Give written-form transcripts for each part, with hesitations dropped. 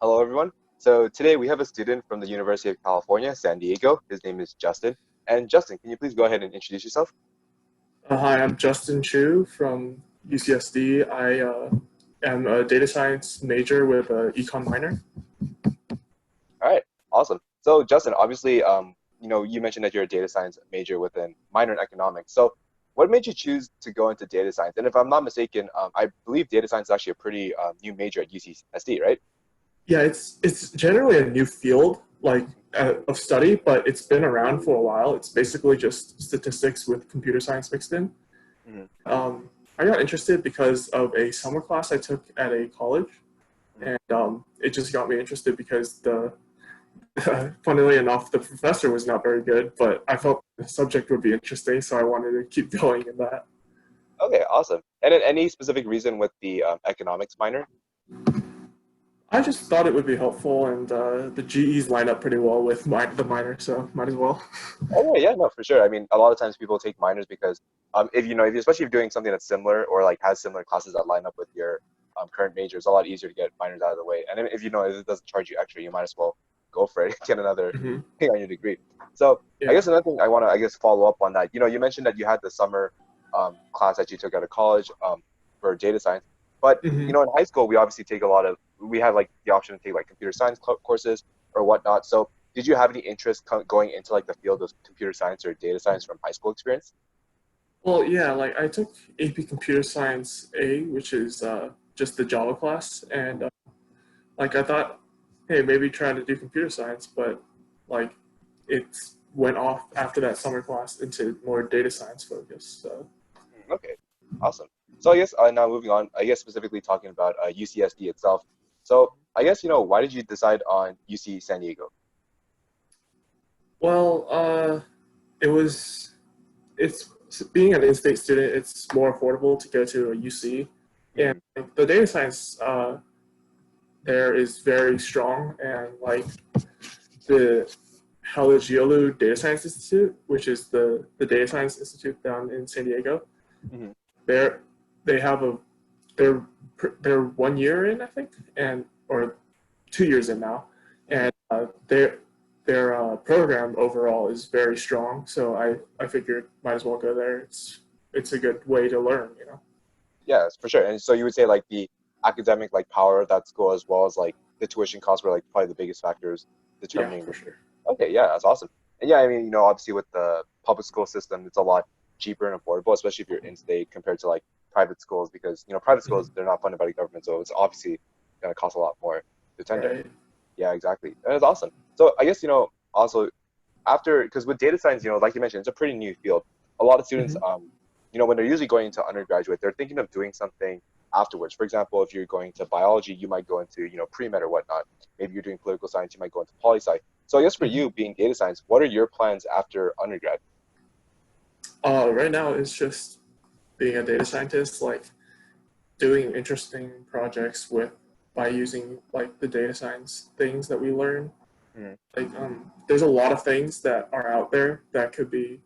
Hello, everyone. So today we have a student from the University of California, San Diego. His name is Justin. And Justin, can you please go ahead and introduce yourself? Hi, I'm Justin Chu from UCSD. I am a data science major with an econ minor. All right, awesome. So Justin, obviously, you mentioned that you're a data science major with a minor in economics. So what made you choose to go into data science? And if I'm not mistaken, I believe data science is actually a pretty new major at UCSD, right? Yeah, it's generally a new field of study, but it's been around for a while. It's basically just statistics with computer science mixed in. Mhm. I got interested because of a summer class I took at a college, Mhm. and it just got me interested because funnily enough, the professor was not very good, but I felt the subject would be interesting, so I wanted to keep going in that. Okay, awesome. And then any specific reason with the economics minor? I just thought it would be helpful, and the GEs line up pretty well with the minor, so might as well. Oh yeah, no, for sure. I mean, a lot of times people take minors because if you especially if you're doing something that's similar or like has similar classes that line up with your current major, it's a lot easier to get minors out of the way. And then if you know it doesn't charge you extra, you might as well go for it, get another Hmm. thing on your degree. So I Yeah. guess another thing I want to follow up on that. You mentioned that you had the summer class that you took out of college for data science, but Hmm. in high school we obviously take a lot of we have like the option to take like computer science courses or whatnot. So did you have any interest going into like the field of computer science or data science from high school experience? Well, yeah, like I took AP Computer Science A, which is just the Java class, and like I thought, hey, maybe try to do computer science, but like it went off after that summer class into more data science focus. So. Okay, awesome. So I guess now moving on, I guess specifically talking about UCSD itself. So I guess why did you decide on UC San Diego? Well, it was it's being an in-state student, it's more affordable to go to a UC, and Mhm. like, the data science there is very strong, and like the Halegiolu Data Science Institute, which is the data science institute down in San Diego, Mhm. they're they have a they're they're 1 year in, I think, and or 2 years in now, Mhm. and their program overall is very strong. So I figured might as well go there. It's a good way to learn. Yes, for sure. And so you would say like the academic like power of that school as well as like the tuition costs were like probably the biggest factors Yeah, determining. for sure. Okay, yeah, that's awesome. And yeah, I mean, obviously with the public school system, it's a lot cheaper and affordable, especially if you're in state compared to like private schools, because private schools Mhm. they're not funded by the government, so it's obviously gonna cost a lot more to attend there. Right. Yeah, exactly. And it's awesome. So I guess also after because with data science, like you mentioned, it's a pretty new field. A lot of students, Hmm. when they're usually going into undergraduate, they're thinking of doing something afterwards. For example, if you're going to biology, you might go into pre-med or whatnot. Maybe you're doing political science, you might go into poli sci. So I guess for Hmm. you, being data science, what are your plans after undergrad? Right now it's just being a data scientist, like doing interesting projects with by using like the data science things that we learn. Mhm. Like there's a lot of things that are out there that could be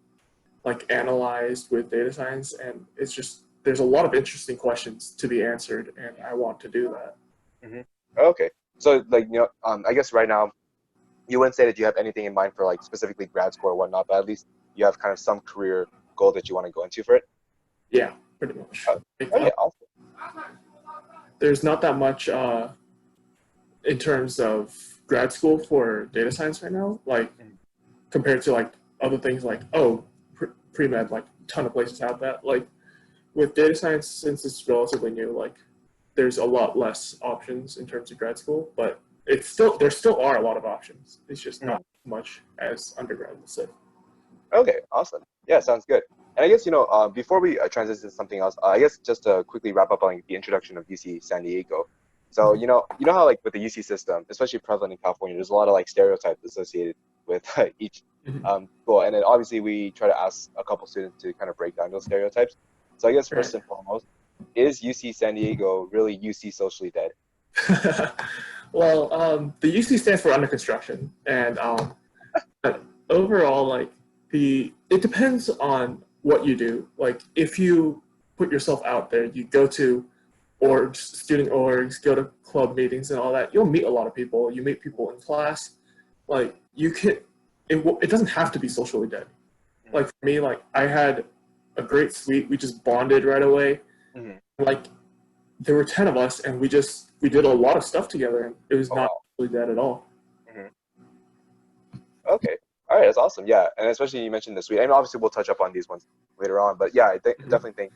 like analyzed with data science, and it's just there's a lot of interesting questions to be answered, and I want to do that. Hmm. Okay. So like I guess right now you wouldn't say that you have anything in mind for like specifically grad school or whatnot, but at least you have kind of some career goal that you want to go into for it. Yeah, pretty much. Oh, Like, okay, awesome. there's not that much in terms of grad school for data science right now, like Mhm. compared to like other things like pre-med, like a ton of places have that. Like with data science, since it's relatively new, like there's a lot less options in terms of grad school, but it's still there still are a lot of options. It's just not Mhm. as much as undergrad, let's say. Okay, awesome. Yeah, sounds good. And I guess before we transition to something else, I guess just to quickly wrap up on the introduction of UC San Diego. So you know how like with the UC system, especially prevalent in California, there's a lot of like stereotypes associated with each Mhm. school, and then obviously we try to ask a couple students to kind of break down those stereotypes. So I guess Right. first and foremost, is UC San Diego really UC socially dead? Well, the UC stands for under construction, and but overall, like it depends on what you do. Like if you put yourself out there, you go to or student orgs, go to club meetings and all that, you'll meet a lot of people. You meet people in class. Like you can, it doesn't have to be socially dead. Mm-hmm. Like for me, like I had a great suite. We just bonded right away. Mm-hmm. Like there were 10 of us, and we did a lot of stuff together, and it was Oh not wow. really dead at all. Mm-hmm. Okay. All right, that's awesome. Yeah, and especially you mentioned this week. And obviously we'll touch up on these ones later on. But yeah, Mm-hmm. definitely think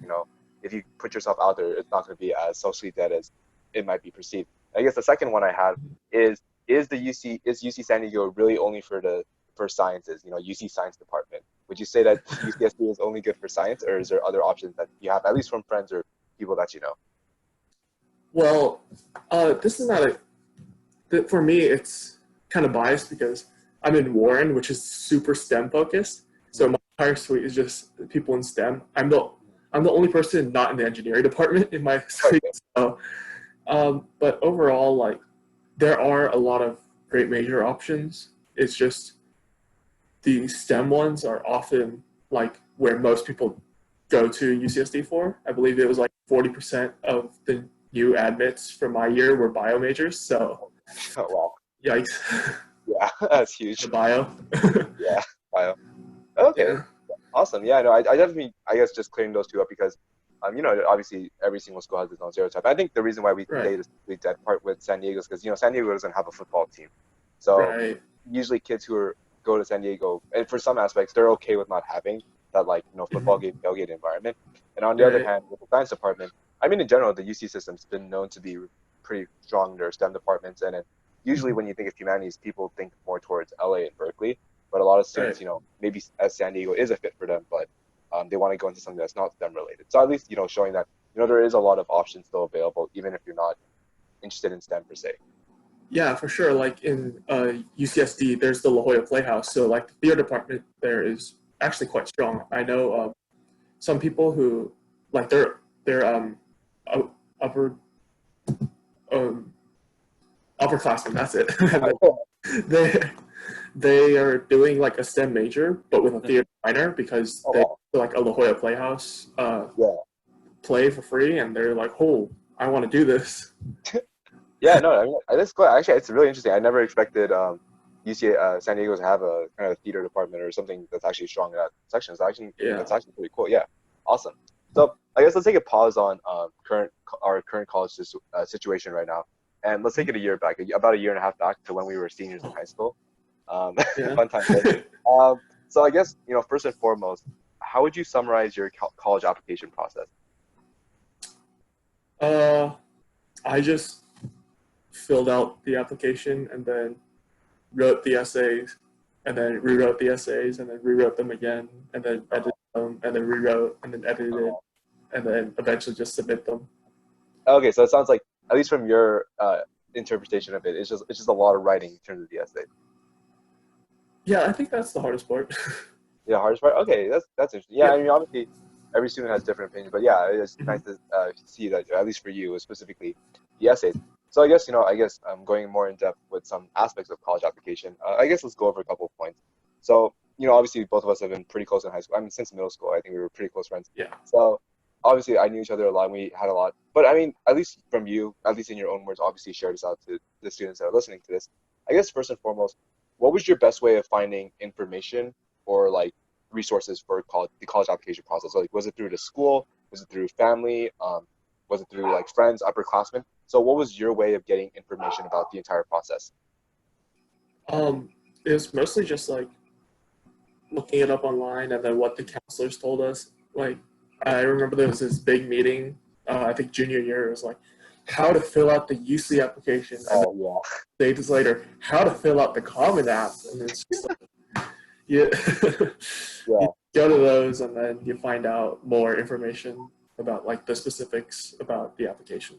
if you put yourself out there, it's not going to be as socially dead as it might be perceived. I guess the second one I have is the UC San Diego really only for sciences? UC Science Department. Would you say that UCSD is only good for science, or is there other options that you have, at least from friends or people that you know? Well, this is not for me. It's kind of biased because I'm in Warren, which is super STEM focused. So Mm-hmm. my entire suite is just people in STEM. I'm the only person not in the engineering department in my suite. Okay. So, but overall, like there are a lot of great major options. It's just the STEM ones are often like where most people go to UCSD for. I believe it was like 40% of the new admits from my year were bio majors. So, Oh, wow. yikes. Yeah, that's The huge. bio. Yeah. Wow. Okay. Yeah. Awesome. Yeah, no, I definitely, I guess just clearing those two up because, obviously every single school has its own stereotype. I think the reason why we Right. say that part with San Diego is because, San Diego doesn't have a football team. So Right. usually kids go to San Diego, and for some aspects, they're okay with not having that, like, football Mhm. game, tailgate environment. And on the other Right. hand, with the science department, I mean, in general, the UC system's been known to be pretty strong in their STEM departments. And then usually Mhm. when you think of humanities, people think more towards LA and Berkeley. But a lot of Right. students, maybe as San Diego is a fit for them, but they want to go into something that's not STEM related. So at least, showing that, there is a lot of options still available, even if you're not interested in STEM per se. Yeah, for sure. Like in UCSD, there's the La Jolla Playhouse. So like the theater department there is actually quite strong. I know some people who like they're upper um, upperclassmen. That's it. And they they are doing like a STEM major, but with a theater minor because Oh, they wow. like a La Jolla Playhouse Yeah. play for free, and they're like, "Oh, I want to do this." Yeah, no, I mean, that's cool. Actually, it's really interesting. I never expected San Diego to have a kind of theater department or something that's actually strong in that section. So actually, Yeah. that's actually pretty cool. Yeah, awesome. So I guess let's take a pause on our current college situation right now, and let's take it a year back, about a year and a half back to when we were seniors in high school. Um, Yeah. fun times there. So I guess first and foremost, how would you summarize your college application process? uh, I just filled out the application and then wrote the essays and then rewrote the essays and then rewrote them again and then edited them and then rewrote and then edited and then eventually just submit them. Okay, so it sounds like, at least from your interpretation of it, it's just a lot of writing in terms of the essay. Yeah, I think that's the hardest part. Yeah, hardest part. Okay, that's interesting. Yeah, Yeah. I mean, obviously, every student has different opinions, but yeah, it's nice Mhm. to see that, at least for you, specifically the essays. So I guess I'm going more in depth with some aspects of college application. I guess let's go over a couple of points. So, obviously, both of us have been pretty close in high school. I mean, since middle school, I think we were pretty close friends. Yeah. So, obviously, I knew each other a lot, and we had a lot. But I mean, at least from you, at least in your own words, obviously, share this out to the students that are listening to this. I guess first and foremost, what was your best way of finding information or like resources for the college application process? So, like, was it through the school? Was it through family? Was it through like friends, upperclassmen? So, what was your way of getting information about the entire process? Um, it was mostly just like looking it up online and then what the counselors told us. Like, I remember there was this big meeting, I think junior year, it was like how to fill out the UC application. And then Oh yeah, days later, how to fill out the Common App. And it's just like, you, you yeah. go to those and then you find out more information about like the specifics about the application.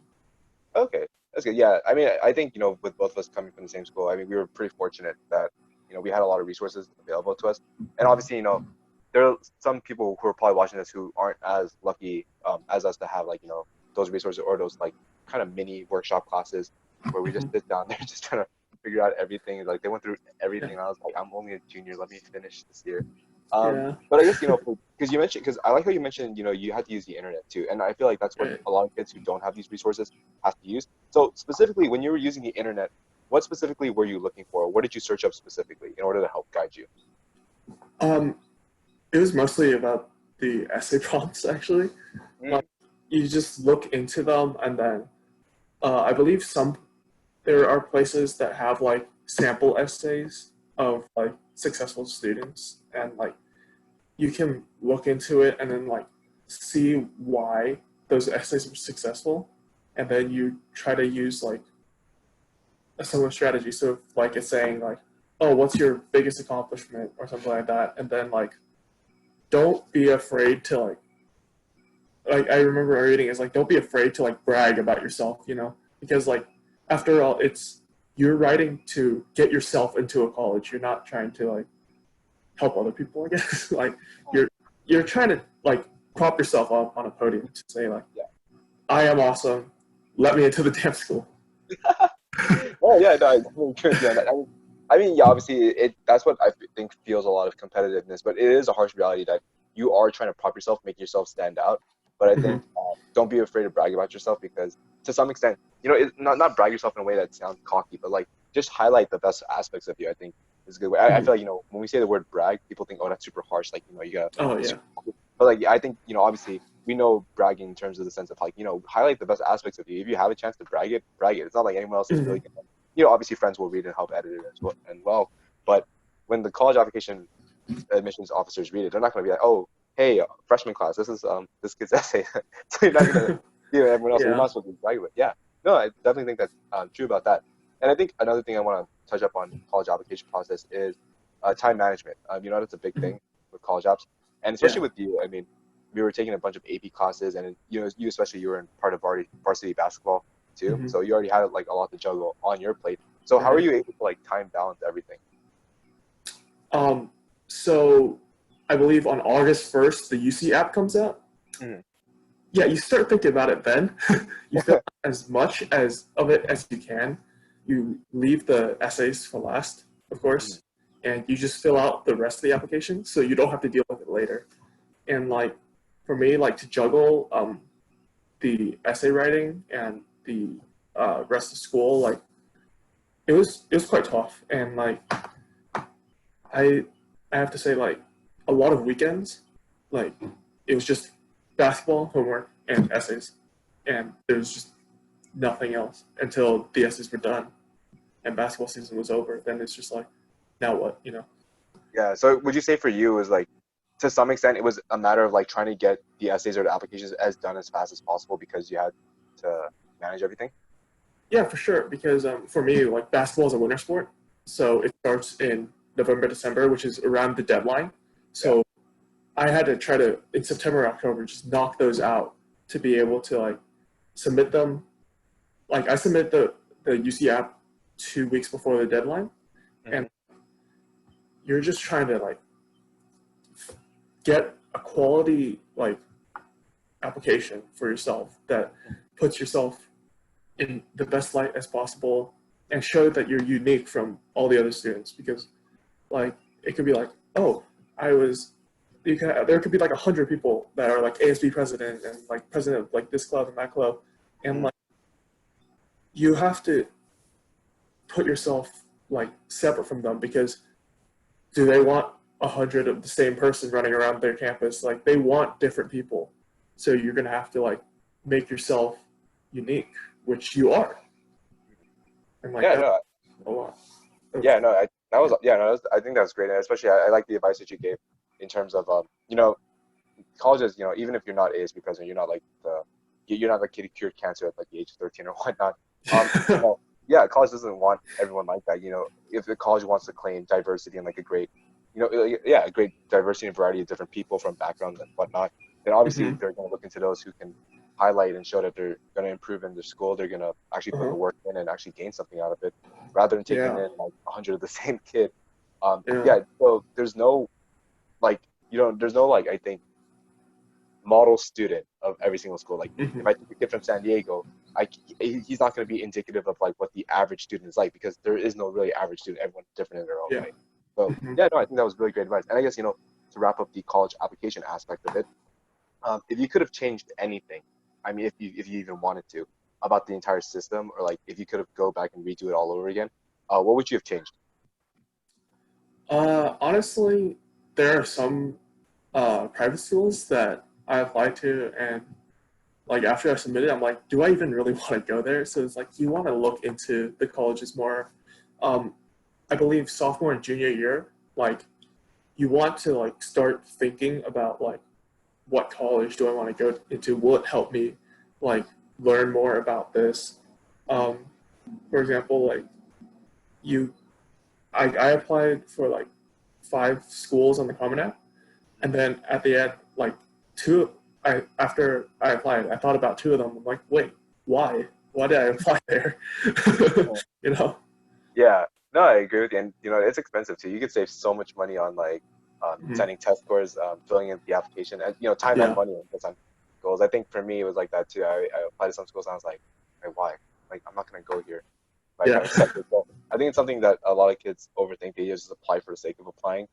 Okay, that's good. Yeah, I mean, I think with both of us coming from the same school, I mean, we were pretty fortunate that we had a lot of resources available to us, and Mhm. obviously, there are some people who are probably watching this who aren't as lucky as us to have, like, those resources or those like kind of mini workshop classes where we just Mhm. sit down there just trying to figure out everything. Like they went through Yeah. everything, and I was like, I'm only a junior. Let me finish this year. Yeah. But I guess, because you mentioned, because I like how you mentioned, you had to use the internet too. And I feel like that's what Right. a lot of kids who don't have these resources have to use. So specifically, when you were using the internet, what specifically were you looking for? What did you search up specifically in order to help guide you? Um, it was mostly about the essay prompts actually. Mm, Like you just look into them and then I believe there are places that have like sample essays of like successful students and like you can look into it and then like see why those essays were successful and then you try to use like a similar strategy. So if, like it's saying like, oh, what's your biggest accomplishment or something like that, and then like don't be afraid to like I remember reading is like don't be afraid to like brag about yourself, because like after all you're writing to get yourself into a college. You're not trying to like help other people, I guess. Like you're trying to like prop yourself up on a podium to say like yeah. I am awesome. Let me into the damn school. Oh yeah, no, I definitely agree with you on that. I mean, yeah, obviously, that's what I think fuels a lot of competitiveness, but it is a harsh reality that you are trying to prop yourself, make yourself stand out. But I Mm-hmm. think don't be afraid to brag about yourself because to some extent, not brag yourself in a way that sounds cocky, but like just highlight the best aspects of you. I think is a good way. I Mm-hmm. feel like when we say the word brag, people think, oh, that's super harsh. Like you got Oh be yeah. super cocky. But like I think obviously we know bragging in terms of the sense of like highlight the best aspects of you. If you have a chance to brag it, brag it. It's not like anyone else is Mm-hmm. really gonna obviously friends will read and help edit it as well and well. But when the college application admissions officers read it, they're not going to be like, oh, hey, freshman class, this is this kid's essay. So you're not going to everyone else. So you're Yeah. not supposed to brag with. Yeah, no, I definitely think that's true about that. And I think another thing I want to touch up on college application process is time management. That's a big Mm-hmm. thing with college apps, and Yeah. especially with you. I mean, we were taking a bunch of AP classes, and you especially you were in part of varsity basketball too, Mm-hmm. so you already had like a lot to juggle on your plate. So how are Right. you able to like time balance everything? Um. So I believe on August 1st the UC app comes out. Mhm. Yeah, you start thinking about it then. You fill out as much as of it as you can. You leave the essays for last, of Mhm. course, and you just fill out the rest of the application so you don't have to deal with it later. And like for me, like to juggle the essay writing and the rest of school, like it was quite tough. And like I I have to say like a lot of weekends, like it was just basketball, homework, and essays, and there was just nothing else until the essays were done and basketball season was over. Then it's just like, now what? Yeah. So would you say for you it was like to some extent it was a matter of like trying to get the essays or the applications as done as fast as possible because you had to manage everything? Yeah, for sure. Because for me, like basketball is a winter sport, so it starts in November, December, which is around the deadline. Yeah. So I had to try to in September, October, just knock those out to be able to like submit them. Like I submit the UC app 2 weeks before the deadline, and Hmm. you're just trying to like get a quality like application for yourself that puts yourself in the best light as possible and show that you're unique from all the other students because like it could be like oh I was there could be like 100 people that are like ASB president and like president of like this club and that club and Hmm. like you have to put yourself like separate from them because do they want 100 of the same person running around their campus? Like they want different people. So you're gonna have to like make yourself unique, which you are. And like Yeah. that's No. a lot of Yeah. No. That yeah. was yeah. No. I think that was great, and especially I like the advice that you gave in terms of colleges. Even if you're not ASB president, you're not like you're not the kid who cured cancer at like the age of 13 or whatnot. You know, yeah, college doesn't want everyone like that. If the college wants to claim diversity and like a great, a great diversity and variety of different people from backgrounds and whatnot, then obviously Hmm. they're going to look into those who can highlight and show that they're going to improve in their school. They're going to actually put the Uh-huh. work in and actually gain something out of it, rather than taking Yeah. in like 100 of the same kid. Yeah. Yeah. So there's no like there's no like I think model student of every single school. Like if Hmm. I take a kid from San Diego, he's not going to be indicative of like what the average student is like because there is no really average student. Everyone's different in their own Yeah. way. So Hmm. yeah, no, I think that was really great advice. And I guess to wrap up the college application aspect of it, if you could have changed anything, I mean, if you even wanted to, about the entire system, or like if you could have go back and redo it all over again, what would you have changed? Honestly, there are some private schools that I applied to, and like after I submitted, I'm like, do I even really want to go there? So it's like you want to look into the colleges more. Um, I believe sophomore and junior year, like you want to like start thinking about like what college do I want to go into? Will it help me like learn more about this? Um, for example, like you, I applied for like 5 schools on the Common App, and then at the end, like two, after I applied, I thought about 2 of them. I'm like, wait, why? Why did I apply there? you know? Yeah, no, I agree with you. And it's expensive too. You could save so much money on like Mhm. sending test scores, filling in the application, and time and Yeah, money and on goals. I think for me it was like that too. I applied to some schools and I was like, why? Like I'm not gonna go here if I got yeah, accepted. So I think it's something that a lot of kids overthink. They just apply for the sake of applying.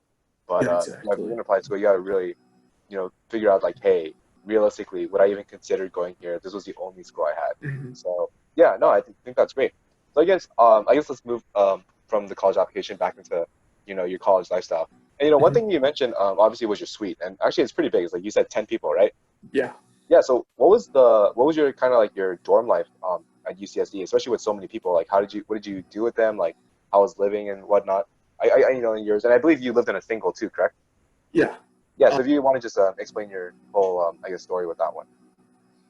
But yeah, if you're exactly. gonna apply to school, you gotta really figure out like, hey, realistically, would I even consider going here if this was the only school I had? Hmm. So yeah, no, I think that's great. So I guess let's move from the college application back into your college lifestyle. And one Hmm. thing you mentioned obviously was your suite, and actually it's pretty big. It's like you said, 10 people, right? Yeah. Yeah. So what was your kind of like your dorm life at UCSD, especially with so many people? Like, what did you do with them? Like, how was living and whatnot? Yours, and I believe you lived in a single too, correct? Yeah. Yeah, Um, so if you want to just explain your whole, I guess, story with that one.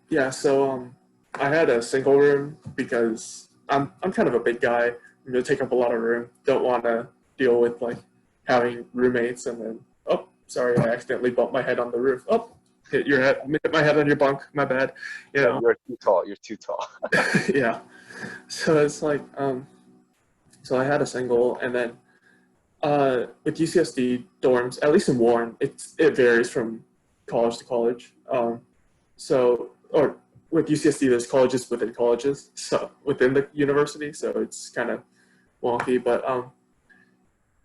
yeah. So I had a single room because I'm kind of a big guy. I'm gonna take up a lot of room. Don't want to deal with like having roommates and then oh sorry I accidentally bumped my head on the roof. Oh, hit your head. Hit my head on your bunk. My bad. You Yeah, know. you're too tall. You're too tall. yeah. So it's like so I had a single and then with UCSD dorms, at least in Warren, it varies from college to college. Or with UCSD, there's colleges within colleges, so within the university, so it's kind of wonky. But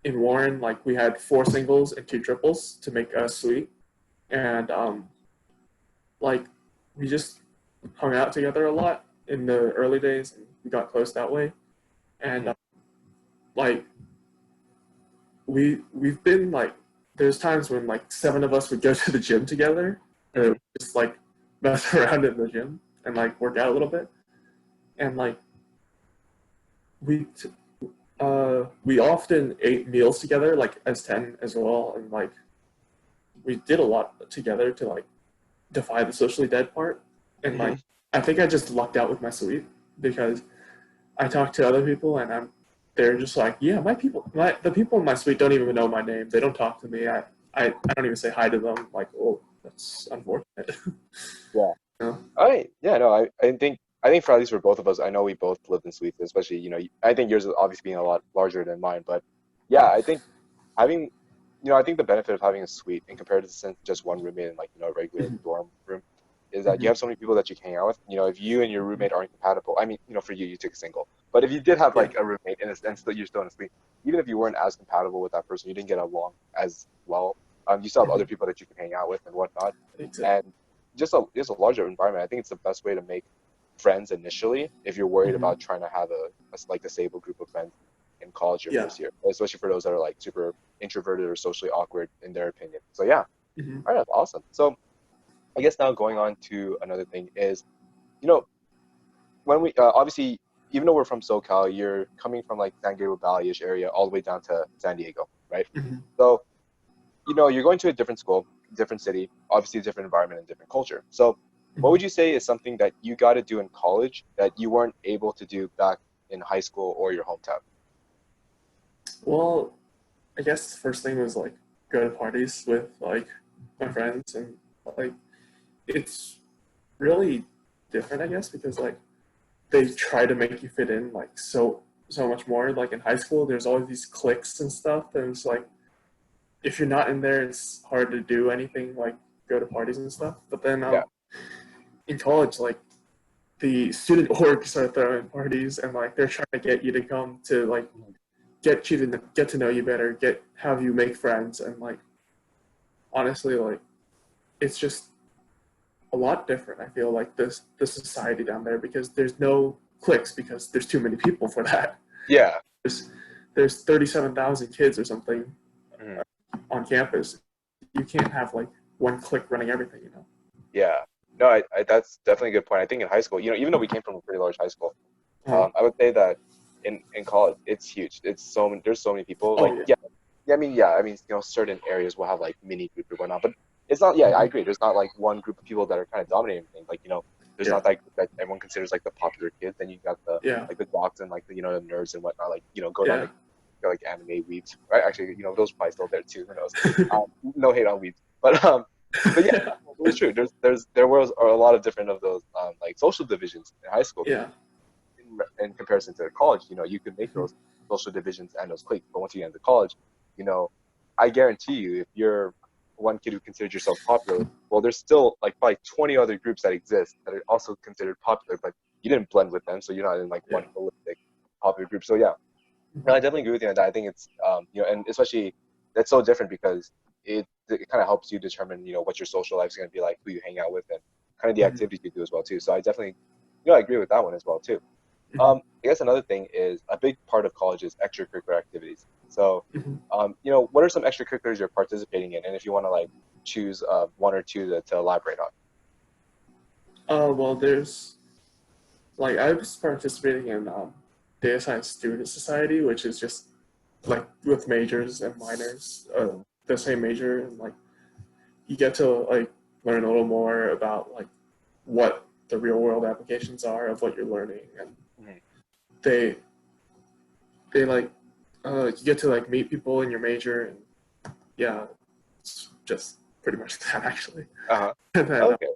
in Warren, like we had 4 singles and 2 triples to make a suite, and like we just hung out together a lot in the early days, and we got close that way. And Mhm. like we've been like there's times when like 7 of us would go to the gym together and it Mhm. would just like mess around in the gym and like work out a little bit and like we we often ate meals together like as 10 as well and like we did a lot together to like defy the socially dead part and like Mhm. I think I just lucked out with my suite because I talk to other people and they're just like, yeah, the people in my suite don't even know my name. They don't talk to me. I don't even say hi to them. Like, oh, that's unfortunate. Yeah. you know? All right. Yeah. No. I think for at least for both of us, I know we both lived in suites, especially I think yours is obviously being a lot larger than mine, but yeah, Yeah. I think having I think the benefit of having a suite in comparison to just one roommate in like a regular Mm-hmm. dorm room is that you Mm-hmm. have so many people that you can hang out with. If you and your roommate aren't compatible, I mean, for you took a single, but if you did have Yeah. like a roommate and still you're still in a suite, even if you weren't as compatible with that person, you didn't get along as well. You still have other Mm-hmm. people that you can hang out with and whatnot, Exactly. and just a larger environment. I think it's the best way to make friends initially if you're worried Mm-hmm. about trying to have like a stable group of friends in college your Yeah. first year, especially for those that are like super introverted or socially awkward in their opinion. So yeah, Mm-hmm. all right, that's awesome. So I guess now going on to another thing is, you know, when we obviously, even though we're from SoCal, you're coming from like San Gabriel Valley-ish area all the way down to San Diego, right? Mm-hmm. So, you're going to a different school, different city, obviously a different environment and different culture. So, what Mm-hmm. would you say is something that you got to do in college that you weren't able to do back in high school or your hometown? Well, I guess the first thing was like go to parties with like my friends and like it's really different, I guess, because like they try to make you fit in like so much more. Like in high school, there's always these cliques and stuff, and it's like if you're not in there, it's hard to do anything like go to parties and stuff. But then Yeah. in college, like the student orgs are throwing parties, and like they're trying to get you to come to like Mhm. get you to get to know you better, have you make friends, and like honestly, like it's just a lot different. I feel like the society down there because there's no cliques because there's too many people for that. Yeah. There's there's 37,000 kids or something Mhm. on campus. You can't have like one clique running everything, you know. Yeah. No, that's definitely a good point. I think in high school, even though we came from a pretty large high school, Uh, I would say that in college, it's huge. There's so many people. oh Like, yeah. yeah, I mean, certain areas will have like mini groups or whatnot, but it's not. Yeah, I Mhm. agree. There's not like one group of people that are kind of dominating things. Like, there's Yeah. not that group that everyone considers like the popular kids. Then you got the Yeah. like the jocks and like the the nerds and whatnot. Like, go down Yeah. to like anime weebs, right? Actually, those are probably still there too. Who knows? No hate on weebs, but yeah, Yeah. it's true. There was a lot of different of those like social divisions in high school. Yeah. In comparison to college, you could make Mhm. those social divisions and those cliques. But once you get into college, you know, I guarantee you, if you're one kid who considers yourself popular, well, there's still like probably 20 other groups that exist that are also considered popular, but you didn't blend with them, so you're not in like Yeah. one holistic popular group. So yeah, no, I Mhm. definitely agree with you on that. I think it's and especially that's so different because it kind of helps you determine what your social life is going to be like, who you hang out with, and kind of the Mhm. activities you do as well too. So I definitely I agree with that one as well too. Mhm. I guess another thing is a big part of college is extracurricular activities. So, Mhm. what are some extracurriculars you're participating in, and if you want to like choose one or two to elaborate on. Well, there's like I was participating in data science student society, which is just like with majors and minors, Mhm. the same major, and like you get to like learn a little more about like what the real world applications are of what you're learning, and Mhm. they they like you get to like meet people in your major, and yeah, it's just pretty much that actually. Uh-huh. And then, Okay.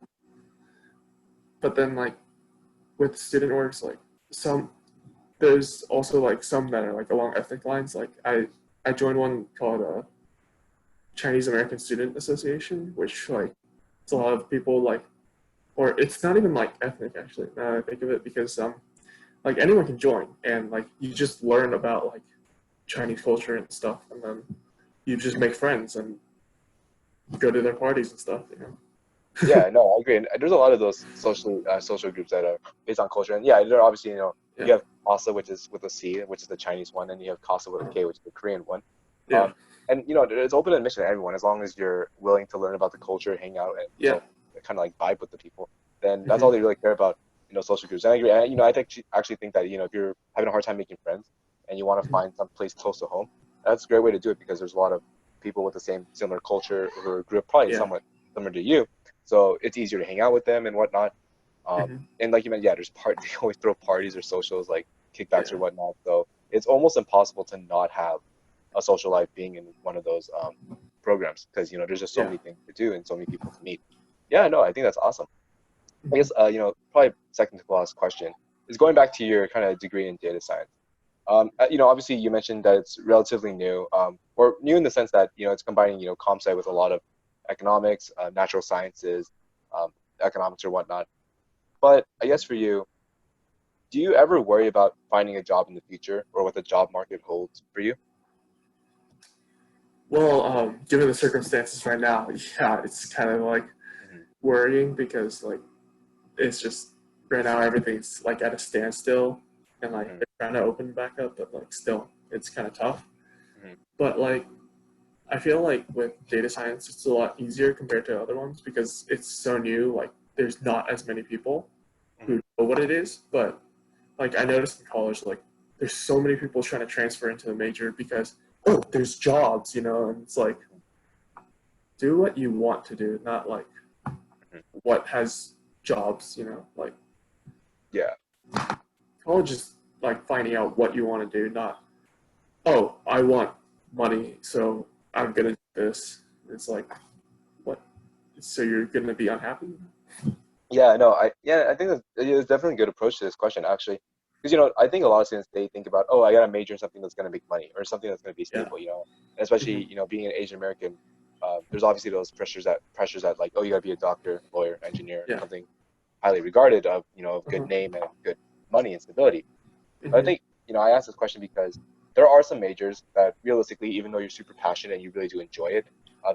but then like with student orgs, like some there's also like some that are like along ethnic lines. Like I joined one called Chinese American Student Association, which like it's a lot of people like, or it's not even like ethnic actually. Now that I think of it, because like anyone can join, and like you just learn about like Chinese culture and stuff, and then you just make friends and go to their parties and stuff. You know. Yeah, no, I agree. And there's a lot of those social groups that are based on culture. And yeah, there are obviously, Yeah. you have CASA, which is with a C, which is the Chinese one, and you have CASA with a K, which is the Korean one. Yeah. Um, and it's open admission to everyone as long as you're willing to learn about the culture, hang out, and Yeah. kind of like vibe with the people. Then that's Hmm. all they really care about, social groups. And I agree. I actually think that if you're having a hard time making friends and you want to Hmm. find some place close to home, that's a great way to do it because there's a lot of people with the same similar culture who grew up probably Yeah. somewhat similar to you, so it's easier to hang out with them and whatnot. Hmm. And like you mentioned, yeah, they always throw parties or socials like kickbacks or Yeah. whatnot. So it's almost impossible to not have a social life being in one of those programs because there's just so Yeah. many things to do and so many people to meet. Yeah, no, I think that's awesome. I Hmm. guess probably second to last question is going back to your kind of degree in data science. Obviously you mentioned that it's relatively new, or new in the sense that it's combining comp sci with a lot of economics, natural sciences, um, economics or whatnot. But I guess for you, do you ever worry about finding a job in the future or what the job market holds for you? Well, given the circumstances right now, yeah, it's kind of like Hmm. worrying because like it's just right now everything's like at a standstill, and like Hmm. they're trying to open back up, but like still it's kind of tough. Hmm. But like I feel like with data science, it's a lot easier compared to other ones because it's so new. Like there's not as many people Hmm. who know what it is, but like I noticed in college, like there's so many people trying to transfer into the major because oh, there's jobs, you know, and it's like do what you want to do, not like Hmm. what has jobs, you know, like Yeah. college is like finding out what you want to do, not oh, I want money, so I'm gonna do this. It's like what? So you're gonna be unhappy? Yeah, no, I think it's definitely a good approach to this question actually, because I think a lot of students they think about, oh, I got to major in something that's going to make money or something that's going to be Yeah. stable, and especially Hmm. being an Asian American, there's obviously those pressures that like, oh, you got to be a doctor, lawyer, engineer, Yeah. something highly regarded of good Uh-huh. name and good money and stability. But I Hmm. think I asked this question because there are some majors that realistically, even though you're super passionate and you really do enjoy it,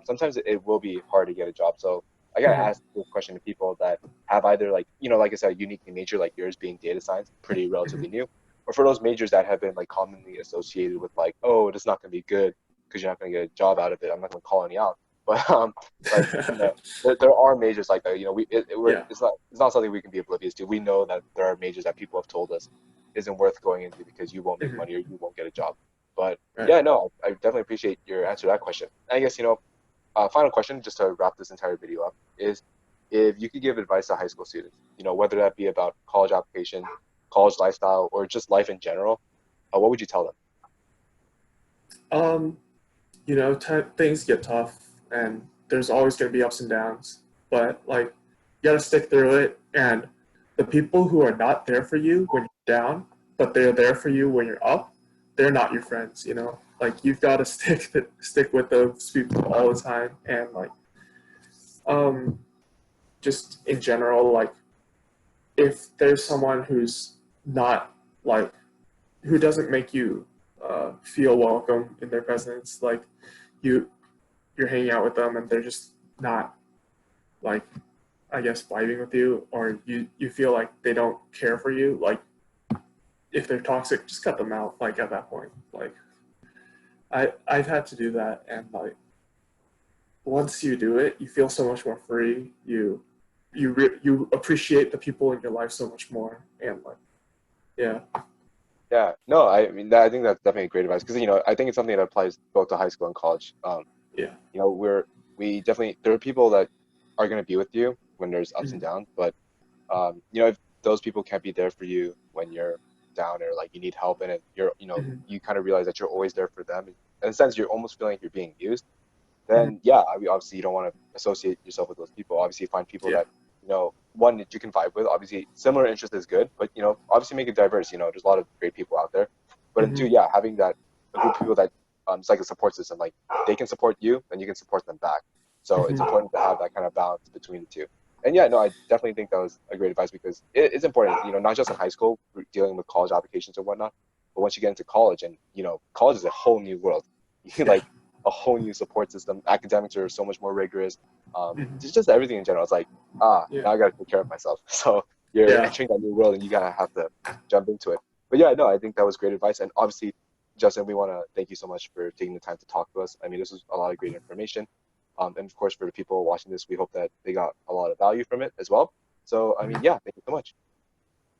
sometimes it will be hard to get a job. So I gotta Hmm. ask this question to people that have either like, like I said, uniquely major like yours being data science, pretty Hmm. relatively new, or for those majors that have been like commonly associated with like, oh, it's not gonna be good because you're not gonna get a job out of it. I'm not gonna call any out, but like there are majors like that. Yeah. It's not something we can be oblivious to. We know that there are majors that people have told us isn't worth going into because you won't make Hmm. money or you won't get a job. But Right. yeah, no, I definitely appreciate your answer to that question. I guess, final question, just to wrap this entire video up, is if you could give advice to high school students, whether that be about college application, college lifestyle, or just life in general, what would you tell them? Um, things get tough, and there's always going to be ups and downs. But like, you got to stick through it. And the people who are not there for you when you're down, but they're there for you when you're up, they're not your friends. Like you've got to stick with those people all the time. And like, um, just in general, like if there's someone who's not like who doesn't make you feel welcome in their presence, like you you're hanging out with them and they're just not like I guess vibing with you, or you feel like they don't care for you, like if they're toxic, just cut them out. Like at that point, like I've had to do that, and like once you do it, you feel so much more free. You appreciate the people in your life so much more, and like yeah. Yeah, no, I mean, I think that's definitely great advice because, I think it's something that applies both to high school and college. Yeah. We definitely, there are people that are going to be with you when there's ups and Mhm. downs, but if those people can't be there for you when you're down or like you need help and Mhm. you kind of realize that you're always there for them. In a sense, you're almost feeling like you're being used. Mhm. Then yeah, I mean, obviously you don't want to associate yourself with those people. Obviously, find people Yeah. that one that you can vibe with. Obviously, similar interest is good, but obviously make it diverse. There's a lot of great people out there. But then two, Mhm. yeah, having that a group of people that it's like a support system. Like they can support you, then you can support them back. So it's Mhm. important to have that kind of balance between the two. And yeah, no, I definitely think that was a great advice because it's important. Not just in high school, dealing with college applications or whatnot, but once you get into college, and college is a whole new world. Yeah. Like a whole new support system. Academics are so much more rigorous. Mhm. Just everything in general. It's like, Yeah. now I gotta take care of myself. So you're Yeah. entering that new world and you gotta have to jump into it. But yeah, no, I think that was great advice. And obviously, Justin, we want to thank you so much for taking the time to talk to us. I mean, this was a lot of great information. And of course, for the people watching this, we hope that they got a lot of value from it as well. So, I mean, Mhm. yeah, thank you so much.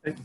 Thank you.